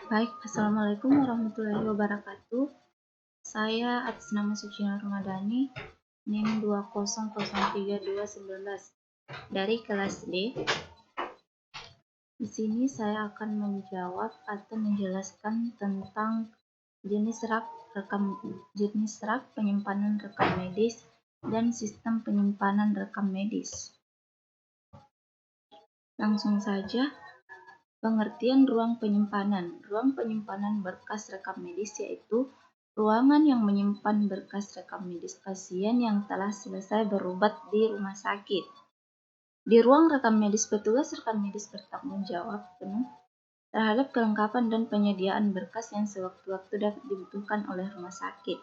Baik, Assalamualaikum warahmatullahi wabarakatuh. Saya atas nama Suciana Ramadhani, NIM 2003219 dari kelas D. Di sini saya akan menjawab atau menjelaskan tentang jenis rak penyimpanan rekam medis dan sistem penyimpanan rekam medis. Langsung saja. Pengertian ruang penyimpanan. Ruang penyimpanan berkas rekam medis yaitu ruangan yang menyimpan berkas rekam medis pasien yang telah selesai berobat di rumah sakit. Di ruang rekam medis, petugas rekam medis bertanggung jawab penuh terhadap kelengkapan dan penyediaan berkas yang sewaktu-waktu dapat dibutuhkan oleh rumah sakit.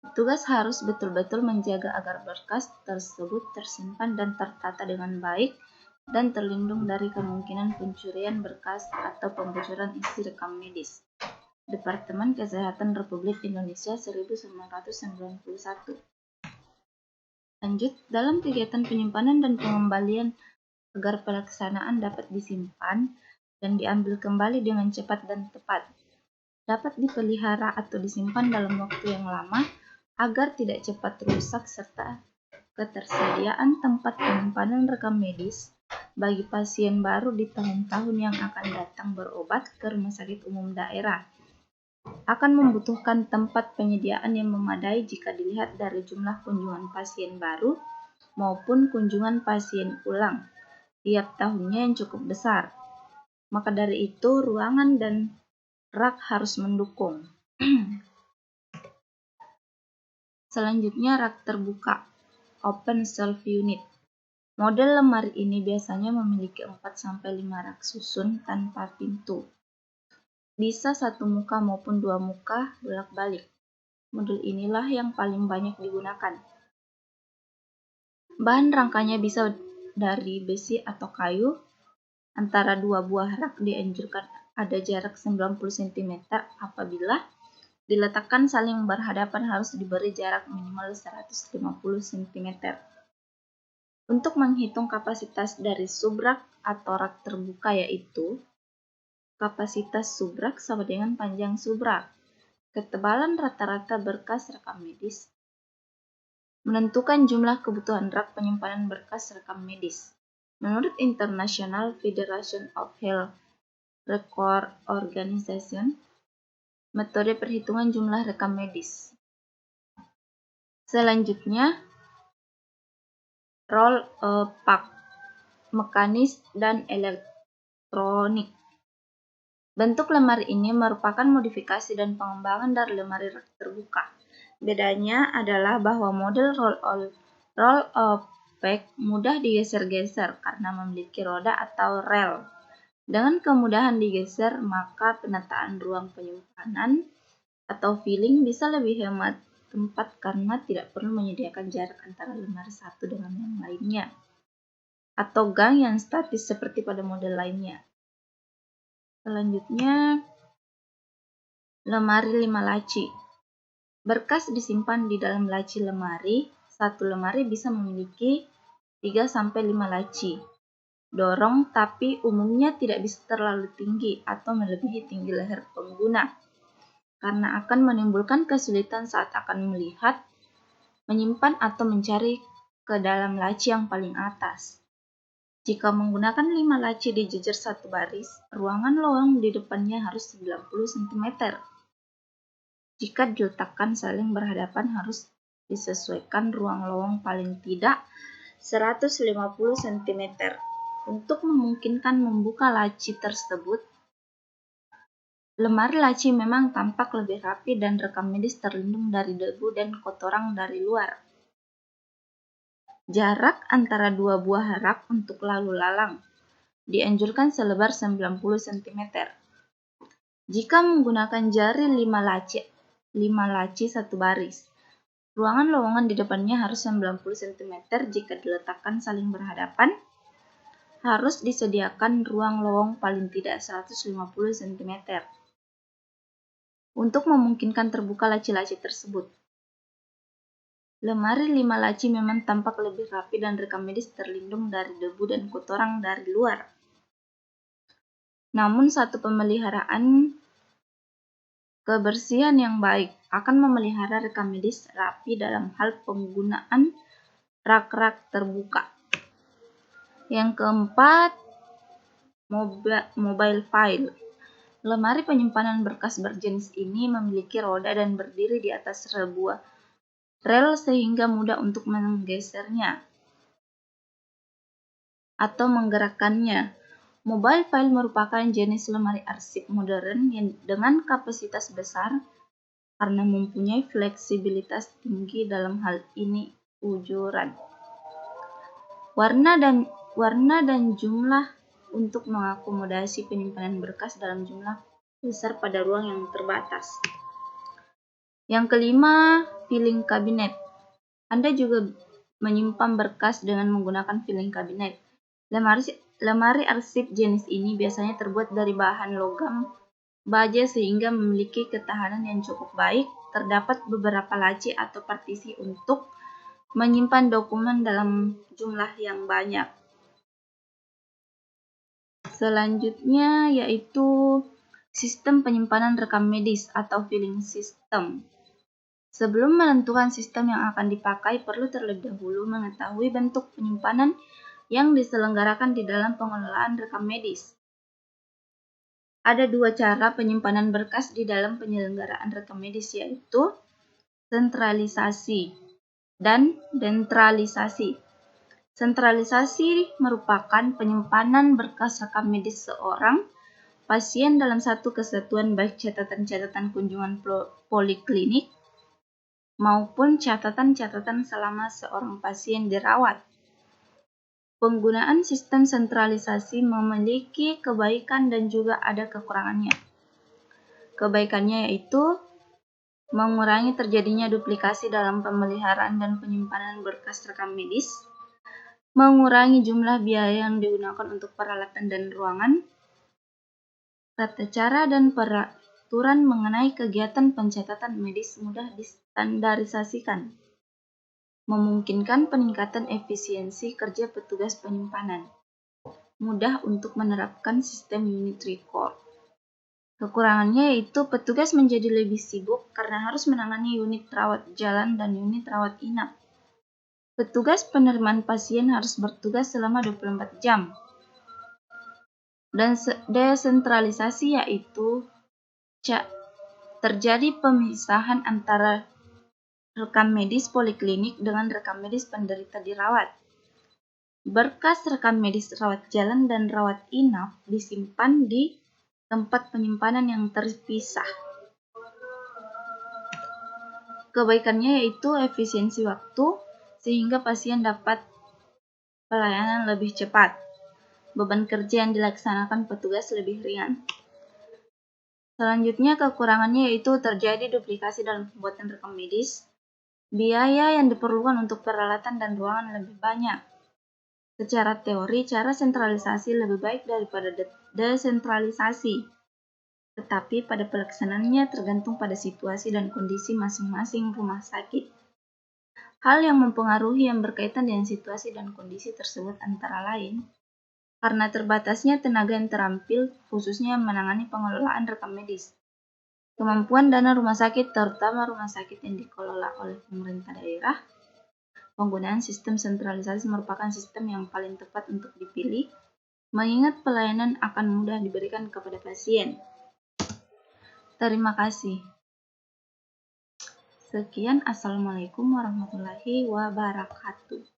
Petugas harus betul-betul menjaga agar berkas tersebut tersimpan dan tertata dengan baik dan terlindung dari kemungkinan pencurian berkas atau pembocoran isi rekam medis. Departemen Kesehatan Republik Indonesia 1991. Lanjut, dalam kegiatan penyimpanan dan pengembalian agar pelaksanaan dapat disimpan dan diambil kembali dengan cepat dan tepat, dapat dipelihara atau disimpan dalam waktu yang lama agar tidak cepat rusak serta ketersediaan tempat penyimpanan rekam medis bagi pasien baru di tahun-tahun yang akan datang berobat ke rumah sakit umum daerah akan membutuhkan tempat penyediaan yang memadai jika dilihat dari jumlah kunjungan pasien baru maupun kunjungan pasien ulang tiap tahunnya yang cukup besar. Maka dari itu, ruangan dan rak harus mendukung. Selanjutnya, rak terbuka, open shelf unit. Model lemari ini biasanya memiliki 4-5 rak susun tanpa pintu. Bisa satu muka maupun dua muka bolak-balik. Model inilah yang paling banyak digunakan. Bahan rangkanya bisa dari besi atau kayu. Antara dua buah rak dianjurkan ada jarak 90 cm apabila diletakkan saling berhadapan harus diberi jarak minimal 150 cm. Untuk menghitung kapasitas dari subrak atau rak terbuka yaitu kapasitas subrak sama dengan panjang subrak. Ketebalan rata-rata berkas rekam medis menentukan jumlah kebutuhan rak penyimpanan berkas rekam medis. Menurut International Federation of Health Record Organization, metode perhitungan jumlah rekam medis. Selanjutnya, roll pack, mekanis dan elektronik. Bentuk lemari ini merupakan modifikasi dan pengembangan dari lemari rak terbuka. Bedanya adalah bahwa model roll pack mudah digeser-geser karena memiliki roda atau rel. Dengan kemudahan digeser, maka penataan ruang penyimpanan atau filling bisa lebih hemat tempat karena tidak perlu menyediakan jarak antara lemari satu dengan yang lainnya atau gang yang statis seperti pada model lainnya. Selanjutnya, lemari 5 laci. Berkas disimpan di dalam laci lemari. Satu lemari bisa memiliki 3-5 laci. Dorong tapi umumnya tidak bisa terlalu tinggi atau melebihi tinggi leher pengguna karena akan menimbulkan kesulitan saat akan melihat, menyimpan atau mencari ke dalam laci yang paling atas. Jika menggunakan 5 laci di jejer satu baris, ruangan lowong di depannya harus 90 cm. Jika diletakkan saling berhadapan harus disesuaikan ruang lowong paling tidak 150 cm. Untuk memungkinkan membuka laci tersebut, lemari laci memang tampak lebih rapi dan rekam medis terlindung dari debu dan kotoran dari luar. Jarak antara dua buah rak untuk lalu lalang dianjurkan selebar 90 cm. Jika menggunakan jari 5 laci satu baris, ruangan lowongan di depannya harus 90 cm. Jika diletakkan saling berhadapan, harus disediakan ruang lowong paling tidak 150 cm untuk memungkinkan terbuka laci-laci tersebut. Lemari 5 laci memang tampak lebih rapi dan rekam medis terlindung dari debu dan kotoran dari luar. Namun satu pemeliharaan kebersihan yang baik akan memelihara rekam medis rapi dalam hal penggunaan rak-rak terbuka. Yang keempat, mobile file. Lemari penyimpanan berkas berjenis ini memiliki roda dan berdiri di atas sebuah rel sehingga mudah untuk menggesernya atau menggerakkannya. Mobile file merupakan jenis lemari arsip modern yang dengan kapasitas besar karena mempunyai fleksibilitas tinggi dalam hal ini ukuran, warna dan jumlah untuk mengakomodasi penyimpanan berkas dalam jumlah besar pada ruang yang terbatas. Yang kelima, filing cabinet. Anda juga menyimpan berkas dengan menggunakan filing cabinet. Lemari arsip jenis ini biasanya terbuat dari bahan logam baja sehingga memiliki ketahanan yang cukup baik. Terdapat beberapa laci atau partisi untuk menyimpan dokumen dalam jumlah yang banyak. Selanjutnya yaitu sistem penyimpanan rekam medis atau filing system. Sebelum menentukan sistem yang akan dipakai, perlu terlebih dahulu mengetahui bentuk penyimpanan yang diselenggarakan di dalam pengelolaan rekam medis. Ada dua cara penyimpanan berkas di dalam penyelenggaraan rekam medis, yaitu sentralisasi dan desentralisasi. Sentralisasi merupakan penyimpanan berkas rekam medis seorang pasien dalam satu kesatuan, baik catatan-catatan kunjungan poliklinik maupun catatan-catatan selama seorang pasien dirawat. Penggunaan sistem sentralisasi memiliki kebaikan dan juga ada kekurangannya. Kebaikannya yaitu mengurangi terjadinya duplikasi dalam pemeliharaan dan penyimpanan berkas rekam medis, mengurangi jumlah biaya yang digunakan untuk peralatan dan ruangan, tata cara dan peraturan mengenai kegiatan pencatatan medis mudah distandarisasikan, memungkinkan peningkatan efisiensi kerja petugas penyimpanan, mudah untuk menerapkan sistem unit record. Kekurangannya yaitu petugas menjadi lebih sibuk karena harus menangani unit rawat jalan dan unit rawat inap. Petugas penerimaan pasien harus bertugas selama 24 jam. Dan desentralisasi yaitu terjadi pemisahan antara rekam medis poliklinik dengan rekam medis penderita dirawat. Berkas rekam medis rawat jalan dan rawat inap disimpan di tempat penyimpanan yang terpisah. Kebaikannya yaitu efisiensi waktu sehingga pasien dapat pelayanan lebih cepat. Beban kerja yang dilaksanakan petugas lebih ringan. Selanjutnya kekurangannya yaitu terjadi duplikasi dalam pembuatan rekam medis. Biaya yang diperlukan untuk peralatan dan ruangan lebih banyak. Secara teori, cara sentralisasi lebih baik daripada desentralisasi. Tetapi pada pelaksanaannya tergantung pada situasi dan kondisi masing-masing rumah sakit. Hal yang mempengaruhi yang berkaitan dengan situasi dan kondisi tersebut antara lain, karena terbatasnya tenaga yang terampil, khususnya menangani pengelolaan rekam medis. Kemampuan dana rumah sakit, terutama rumah sakit yang dikelola oleh pemerintah daerah, penggunaan sistem sentralisasi merupakan sistem yang paling tepat untuk dipilih, mengingat pelayanan akan mudah diberikan kepada pasien. Terima kasih. Sekian, Assalamualaikum warahmatullahi wabarakatuh.